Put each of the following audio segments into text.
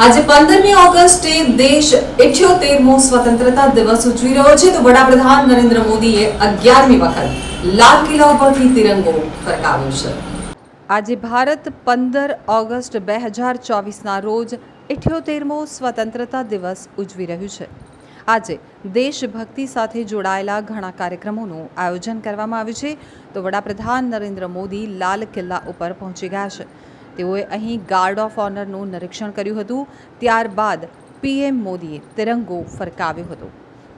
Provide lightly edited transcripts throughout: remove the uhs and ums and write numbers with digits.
આજે 15મી ઓગસ્ટે દેશ 78મો સ્વતંત્રતા દિવસ ઉજવી રહ્યો છે તો વડાપ્રધાન નરેન્દ્ર મોદીએ 11મી વખત લાલ કિલ્લા પરથી તિરંગો ફરકાવ્યો છે। આજે ભારત 15 ઓગસ્ટ 2024ના રોજ 78મો સ્વતંત્રતા દિવસ ઉજવી રહ્યું છે। આજે દેશભક્તિ સાથે જોડાયેલા ઘણા કાર્યક્રમોનું આયોજન કરવામાં આવ્યું છે તો વડાપ્રધાન નરેન્દ્ર મોદી લાલ કિલ્લા ઉપર પહોંચી ગયા છે। તેઓએ અહીં ગાર્ડ ઓફ ઓનરનું નિરીક્ષણ કર્યું હતું। ત્યારબાદ પીએમ મોદીએ તિરંગો ફરકાવ્યો હતો।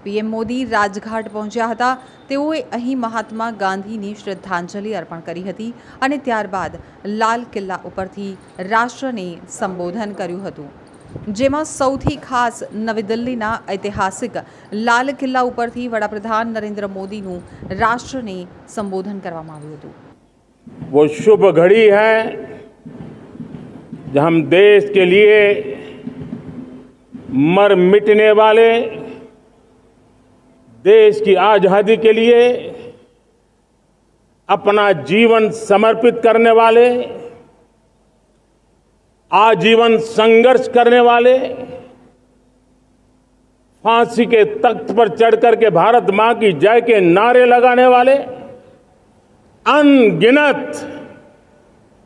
પીએમ મોદી રાજઘાટ પહોંચ્યા હતા। તેઓએ અહીં મહાત્મા ગાંધીની શ્રદ્ધાંજલિ અર્પણ કરી હતી અને ત્યારબાદ લાલ કિલ્લા ઉપરથી રાષ્ટ્રને સંબોધન કર્યું હતું, જેમાં સૌથી ખાસ નવી દિલ્હીના ઐતિહાસિક લાલ કિલ્લા ઉપરથી વડાપ્રધાન નરેન્દ્ર મોદીનું રાષ્ટ્રને સંબોધન કરવામાં આવ્યું હતું। वो शुभ घड़ी है जब हम देश के लिए मर मिटने वाले, देश की आजादी के लिए अपना जीवन समर्पित करने वाले, आजीवन संघर्ष करने वाले, फांसी के तख्त पर चढ़कर के भारत मां की जय के नारे लगाने वाले अनगिनत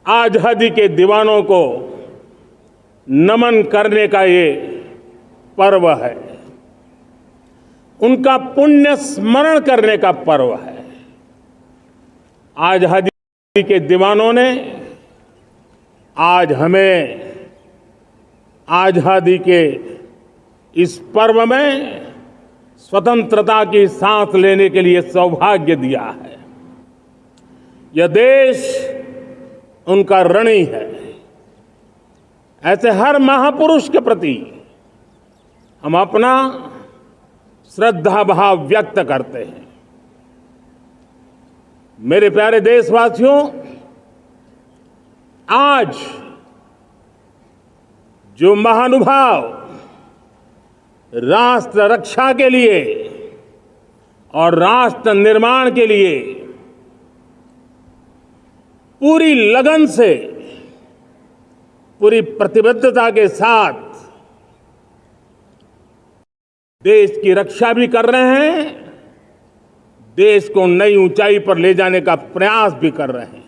आजादी के दीवानों को नमन करने का ये पर्व है, उनका पुण्य स्मरण करने का पर्व है। आजादी के दीवानों ने आज हमें आजादी के इस पर्व में स्वतंत्रता की सांस लेने के लिए सौभाग्य दिया है। यह देश उनका ऋणी है। ऐसे हर महापुरुष के प्रति हम अपना श्रद्धा भाव व्यक्त करते हैं। मेरे प्यारे देशवासियों, आज जो महानुभाव राष्ट्र रक्षा के लिए और राष्ट्र निर्माण के लिए पूरी लगन से, पूरी प्रतिबद्धता के साथ देश की रक्षा भी कर रहे हैं, देश को नई ऊंचाई पर ले जाने का प्रयास भी कर रहे हैं।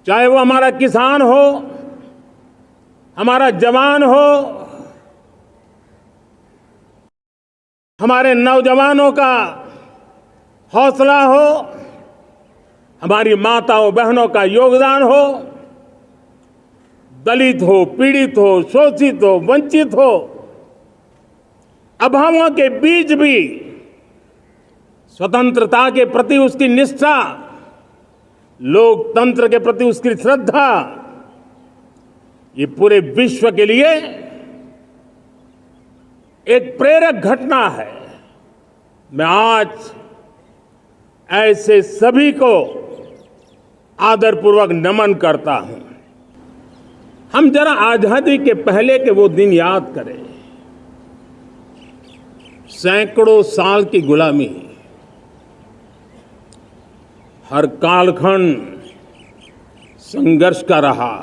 चाहे वो हमारा किसान हो, हमारा जवान हो, हमारे नौजवानों का हौसला हो, हमारी माताओं बहनों का योगदान हो, दलित हो, पीड़ित हो, शोषित हो, वंचित हो, अभावों के बीच भी स्वतंत्रता के प्रति उसकी निष्ठा, लोकतंत्र के प्रति उसकी श्रद्धा, ये पूरे विश्व के लिए एक प्रेरक घटना है। मैं आज ऐसे सभी को आदरपूर्वक नमन करता हूं। हम जरा आजादी के पहले के वो दिन याद करें। सैकड़ों साल की गुलामी, हर कालखंड संघर्ष का रहा।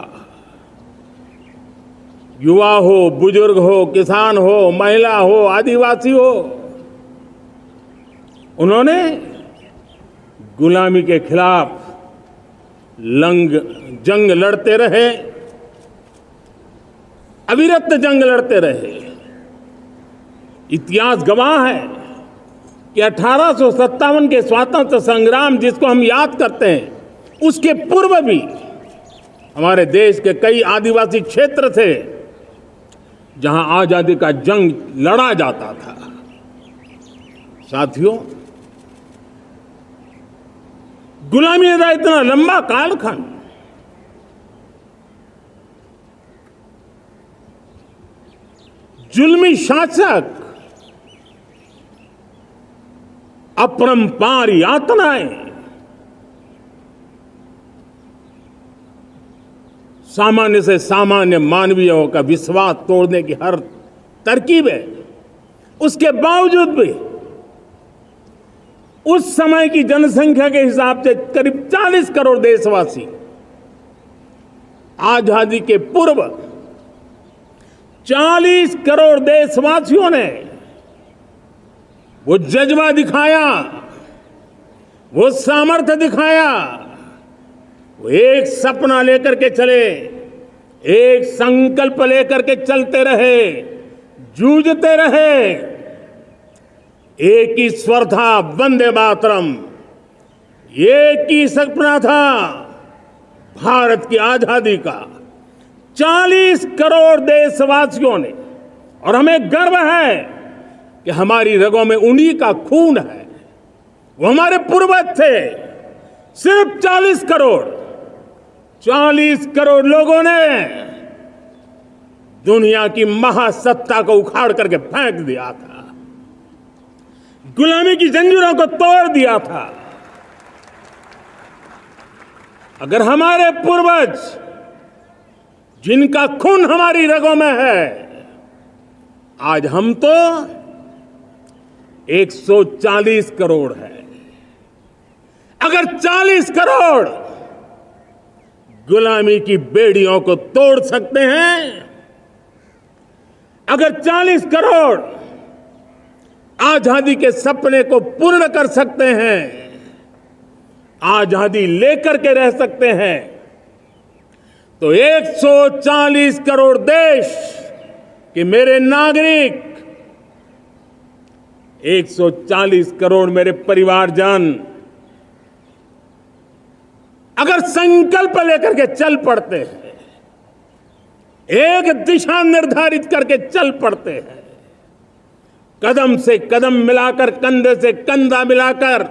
युवा हो, बुजुर्ग हो, किसान हो, महिला हो, आदिवासी हो, उन्होंने गुलामी के खिलाफ जंग लड़ते रहे, अविरत जंग लड़ते रहे। इतिहास गवाह है कि 1857 के स्वातंत्र संग्राम जिसको हम याद करते हैं, उसके पूर्व भी हमारे देश के कई आदिवासी क्षेत्र थे जहां आजादी का जंग लड़ा जाता था। साथियों, गुलामी का इतना लंबा कालखंड, जुल्मी शासक, अपरंपार यातनाएं, सामान्य से सामान्य मानवीयों का विश्वास तोड़ने की हर तरकीबें, उसके बावजूद भी उस समय की जनसंख्या के हिसाब से करीब 40 करोड़ देशवासी आजादी के पूर्व 40 करोड़ देशवासियों ने वो जज्बा दिखाया, वो सामर्थ्य दिखाया, वो एक सपना लेकर के चले, एक संकल्प लेकर के चलते रहे, जूझते रहे। एक ही स्वर था, वंदे मातरम। एक ही सपना था, भारत की आजादी का। 40 करोड़ देशवासियों ने, और हमें गर्व है कि हमारी रगों में उन्हीं का खून है। वो हमारे पूर्वज थे। सिर्फ 40 करोड़ लोगों ने दुनिया की महासत्ता को उखाड़ करके फेंक दिया था, गुलामी की जंजीरों को तोड़ दिया था। अगर हमारे पूर्वज, जिनका खून हमारी रगों में है, आज हम तो 140 करोड़ है। अगर 40 करोड़ गुलामी की बेड़ियों को तोड़ सकते हैं, अगर 40 करोड़ आजादी के सपने को पूर्ण कर सकते हैं, आजादी लेकर के रह सकते हैं, तो 140 करोड़ देश के मेरे नागरिक, 140 करोड़ मेरे परिवारजन अगर संकल्प लेकर के चल पड़ते हैं, एक दिशा निर्धारित करके चल पड़ते हैं, कदम से कदम मिलाकर, कंधे से कंधा मिलाकर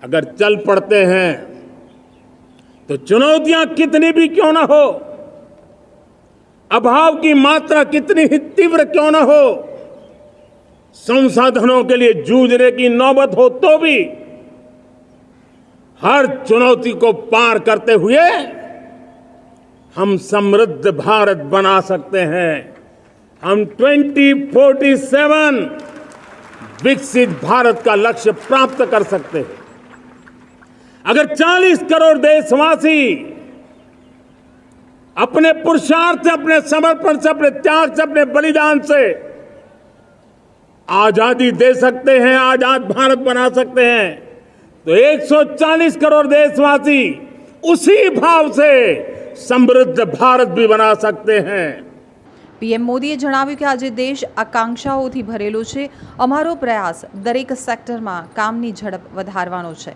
अगर चल पड़ते हैं, तो चुनौतियां कितनी भी क्यों ना हो, अभाव की मात्रा कितनी ही तीव्र क्यों ना हो, संसाधनों के लिए जूझने की नौबत हो, तो भी हर चुनौती को पार करते हुए हम समृद्ध भारत बना सकते हैं। हम 2047 विकसित भारत का लक्ष्य प्राप्त कर सकते हैं। अगर 40 करोड़ देशवासी अपने पुरुषार्थ से, अपने समर्पण से, अपने त्याग से, अपने बलिदान से आजादी दे सकते हैं, आजाद भारत बना सकते हैं, तो 140 करोड़ देशवासी उसी भाव से સમૃદ્ધ ભારત भी बना सकते हैं। પીએમ મોદીએ જણાવ્યું કે આજે દેશ આકાંક્ષાઓથી ભરેલો છે। અમારો પ્રયાસ દરેક સેક્ટરમાં કામની ઝડપ વધારવાનો છે।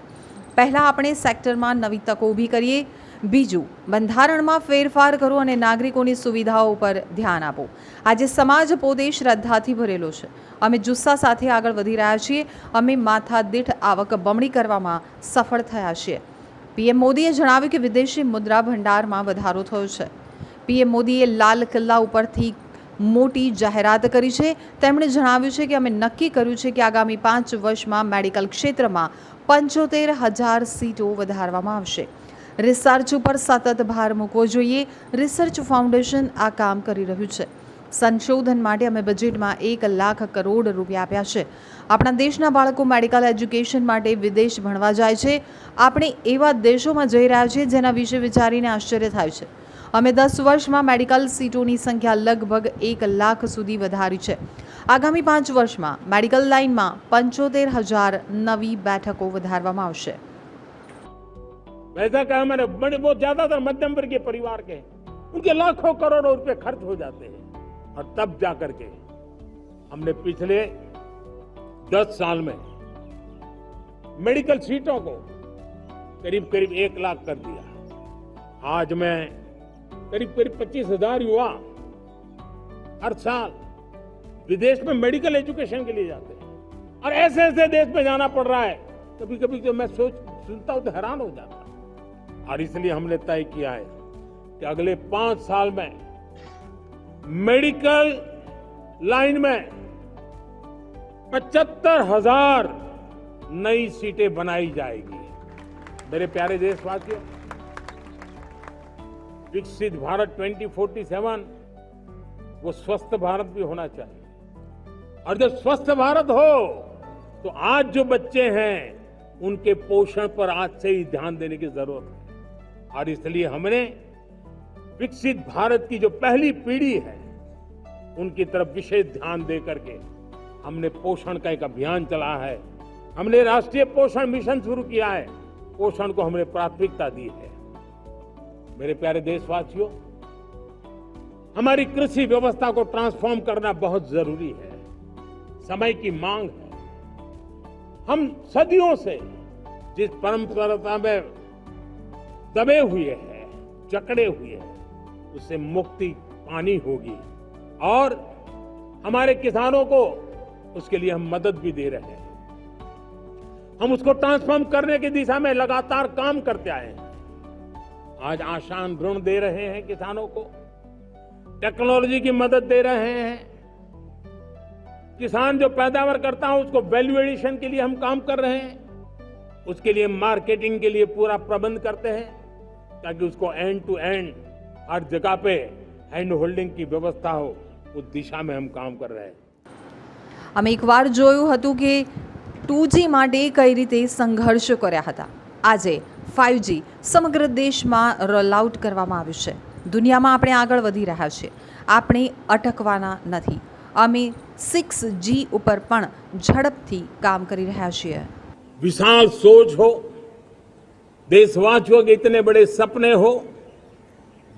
પહેલાં આપણે સેક્ટરમાં નવી તકો ઊભી કરીએ, બીજું બંધારણમાં ફેરફાર કરો અને નાગરિકોની સુવિધાઓ પર ध्यान આપો। આજે સમાજ પોતે શ્રદ્ધાથી ભરેલો છે। અમે જુસ્સા સાથે આગળ વધી રહ્યા છીએ। અમે માથાદીઠ આવક બમણી કરવામાં સફળ થયા છીએ। પીએમ મોદીએ જણાવ્યું કે વિદેશી મુદ્રા ભંડારમાં વધારો થયો છે। પીએમ મોદીએ લાલ કિલ્લા ઉપરથી મોટી જાહેરાત કરી છે। તેમણે જણાવ્યું છે કે અમે નક્કી કર્યું છે કે આગામી 5 વર્ષમાં મેડિકલ ક્ષેત્રમાં 75,000 સીટો વધારવામાં આવશે। રિસર્ચ ઉપર સતત ભાર મૂકવો જોઈએ। રિસર્ચ ફાઉન્ડેશન આ કામ કરી રહ્યું છે। સંશોધન માટે અમે બજેટમાં 1 લાખ કરોડ રૂપિયા આપ્યા છે। આપણા દેશના બાળકો મેડિકલ એજ્યુકેશન માટે વિદેશ ભણવા જાય છે। આપણે એવા દેશોમાં જઈ રહ્યા છીએ જેના વિશે વિચારીને આશ્ચર્ય થાય છે। અમે 10 વર્ષમાં મેડિકલ સીટોની સંખ્યા લગભગ 1 લાખ સુધી વધારી છે। આગામી 5 વર્ષમાં મેડિકલ લાઇનમાં 75,000 નવી બેઠકો વધારવામાં આવશે। वैसा कहा मैंने, बड़े बहुत ज्यादातर मध्यम वर्गीय परिवार के, उनके लाखों करोड़ों रुपए खर्च हो जाते हैं, और तब जाकर के हमने पिछले 10 साल में मेडिकल सीटों को करीब करीब 1 लाख कर दिया। आज मैं करीब 25,000 युवा हर साल विदेश में मेडिकल एजुकेशन के लिए जाते हैं, और ऐसे ऐसे देश में जाना पड़ रहा है, कभी कभी तो मैं सुनता हूं तो हैरान हो जाता हूं। और इसलिए हमने तय किया है कि अगले 5 साल में मेडिकल लाइन में 75,000 नई सीटें बनाई जाएगी। मेरे प्यारे देशवासियों, विकसित भारत 2047 वो स्वस्थ भारत भी होना चाहिए, और जब स्वस्थ भारत हो तो आज जो बच्चे हैं उनके पोषण पर आज से ही ध्यान देने की जरूरत है। और इसलिए हमने विकसित भारत की जो पहली पीढ़ी है उनकी तरफ विशेष ध्यान दे करके हमने पोषण का एक अभियान चलाया है। हमने राष्ट्रीय पोषण मिशन शुरू किया है। पोषण को हमने प्राथमिकता दी है। मेरे प्यारे देशवासियों, हमारी कृषि व्यवस्था को ट्रांसफॉर्म करना बहुत जरूरी है। समय की मांग है। हम सदियों से जिस परंपरा में दबे हुए हैं, जकड़े हुए हैं, उससे मुक्ति पानी होगी और हमारे किसानों को उसके लिए हम मदद भी दे रहे हैं। हम उसको ट्रांसफॉर्म करने की दिशा में लगातार काम करते आए हैं। आज आसान ऋण दे रहे हैं किसानों को, टेक्नोलॉजी की मदद दे रहे हैं। किसान जो पैदावार करता है उसको वैल्यू एडिशन के लिए हम काम कर रहे हैं। उसके लिए मार्केटिंग के लिए पूरा प्रबंध करते हैं ताकि उसको एंड टू एंड हर जगह पे हैंड होल्डिंग की व्यवस्था हो। उस दिशा में हम काम कर रहे हैं। અમે એકવાર જોયું હતું કે 2G માટે કઈ રીતે સંઘર્ષ કર્યા હતા। આજે 5G સમગ્ર દેશમાં રોલ આઉટ કરવામાં આવ્યું છે। દુનિયામાં આપણે આગળ વધી રહ્યા છીએ। આપણે અટકવાના નથી। અમે 6G ઉપર પણ ઝડપથી કામ કરી રહ્યા છીએ। विशाल सोच हो, देशवासियों के इतने बड़े सपने हो,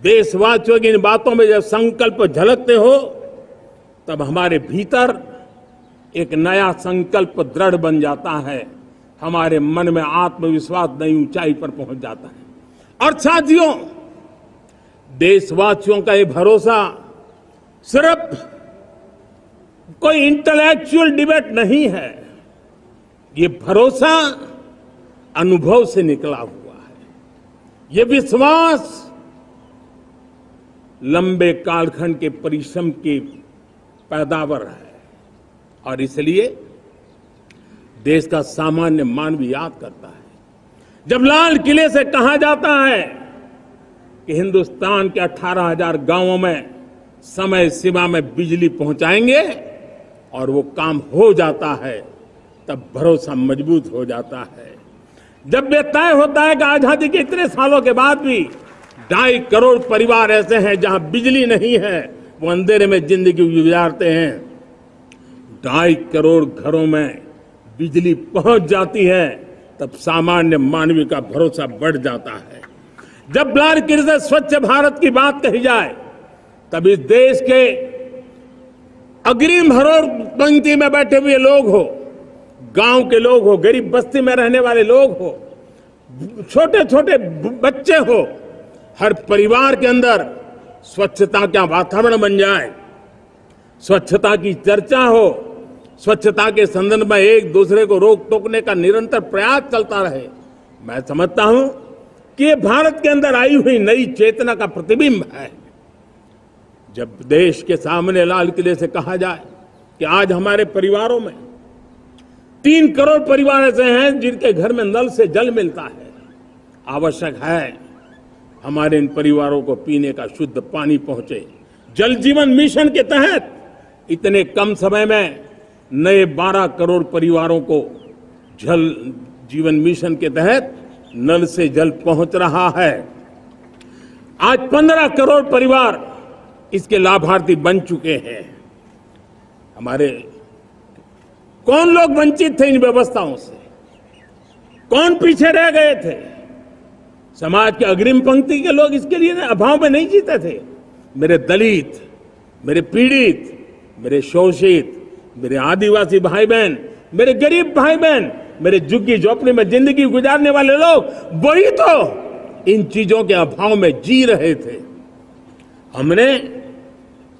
देशवासियों की इन बातों में जब संकल्प झलकते हो तब हमारे भीतर एक नया संकल्प दृढ़ बन जाता है। हमारे मन में आत्मविश्वास नई ऊंचाई पर पहुंच जाता है। और साथियों, देशवासियों का ये भरोसा सिर्फ कोई इंटेलेक्चुअल डिबेट नहीं है। ये भरोसा अनुभव से निकला हुआ है। ये विश्वास लंबे कालखंड के परिश्रम की पैदावार है और इसलिए देश का सामान्य मानव याद करता है जब लाल किले से कहा जाता है कि हिंदुस्तान के 18,000 गांवों में समय सीमा में बिजली पहुंचाएंगे और वो काम हो जाता है, तब भरोसा मजबूत हो जाता है। जब ये तय होता है कि आजादी के इतने सालों के बाद भी 2.5 करोड़ परिवार ऐसे हैं जहां बिजली नहीं है, वो अंधेरे में जिंदगी गुजारते हैं। 2.5 करोड़ घरों में बिजली पहुंच जाती है, तब सामान्य मानवीय का भरोसा बढ़ जाता है। जब लाल किले से स्वच्छ भारत की बात कही जाए, तब इस देश के अग्रिम हरोड़ पंक्ति में बैठे हुए लोग हो, गांव के लोग हो, गरीब बस्ती में रहने वाले लोग हो, छोटे छोटे बच्चे हो, हर परिवार के अंदर स्वच्छता का वातावरण बन जाए, स्वच्छता की चर्चा हो, स्वच्छता के संदर्भ में एक दूसरे को रोक टोकने का निरंतर प्रयास चलता रहे। मैं समझता हूं कि ये भारत के अंदर आई हुई नई चेतना का प्रतिबिंब है। जब देश के सामने लाल किले से कहा जाए कि आज हमारे परिवारों में 3 करोड़ परिवार ऐसे हैं जिनके घर में नल से जल मिलता है, आवश्यक है हमारे इन परिवारों को पीने का शुद्ध पानी पहुंचे। जल जीवन मिशन के तहत इतने कम समय में नए 12 करोड़ परिवारों को जल जीवन मिशन के तहत नल से जल पहुंच रहा है। आज 15 करोड़ परिवार इसके लाभार्थी बन चुके हैं। हमारे कौन लोग वंचित थे इन व्यवस्थाओं से, कौन पीछे रह गए थे? समाज के अग्रिम पंक्ति के लोग इसके लिए अभाव में नहीं जीते थे। मेरे दलित, मेरे पीड़ित, मेरे शोषित, मेरे आदिवासी भाई बहन, मेरे गरीब भाई बहन, मेरे झुग्गी झोपड़ी में जिंदगी गुजारने वाले लोग, वही तो इन चीजों के अभाव में जी रहे थे। हमने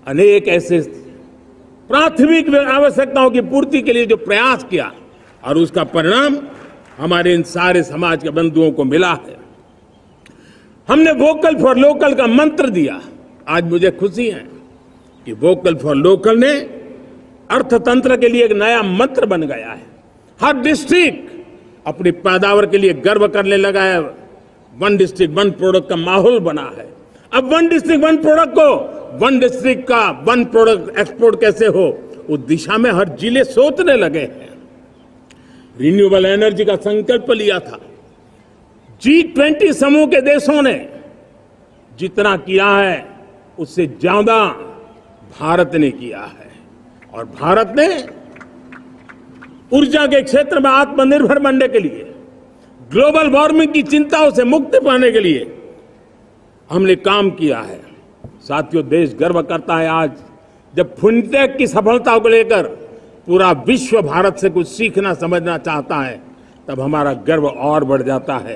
अनेक ऐसे प्राथमिक आवश्यकताओं की पूर्ति के लिए जो प्रयास किया और उसका परिणाम हमारे इन सारे समाज के बंधुओं को मिला है। हमने वोकल फॉर लोकल का मंत्र दिया। आज मुझे खुशी है कि वोकल फॉर लोकल ने अर्थतंत्र के लिए एक नया मंत्र बन गया है। हर डिस्ट्रिक्ट अपनी पैदावार के लिए गर्व करने लगा है। 1 डिस्ट्रिक्ट 1 प्रोडक्ट का माहौल बना है। अब 1 डिस्ट्रिक्ट 1 प्रोडक्ट को 1 डिस्ट्रिक्ट का 1 प्रोडक्ट एक्सपोर्ट कैसे हो, उस दिशा में हर जिले सोचने लगे हैं। रिन्यूएबल एनर्जी का संकल्प लिया था। G20 समूह के देशों ने जितना किया है उससे ज्यादा भारत ने किया है और भारत ने ऊर्जा के क्षेत्र में आत्मनिर्भर बनने के लिए, ग्लोबल वार्मिंग की चिंताओं से मुक्ति पाने के लिए हमने काम किया है। साथियों, देश गर्व करता है आज जब फिनटेक की सफलता को लेकर पूरा विश्व भारत से कुछ सीखना समझना चाहता है, तब हमारा गर्व और बढ़ जाता है।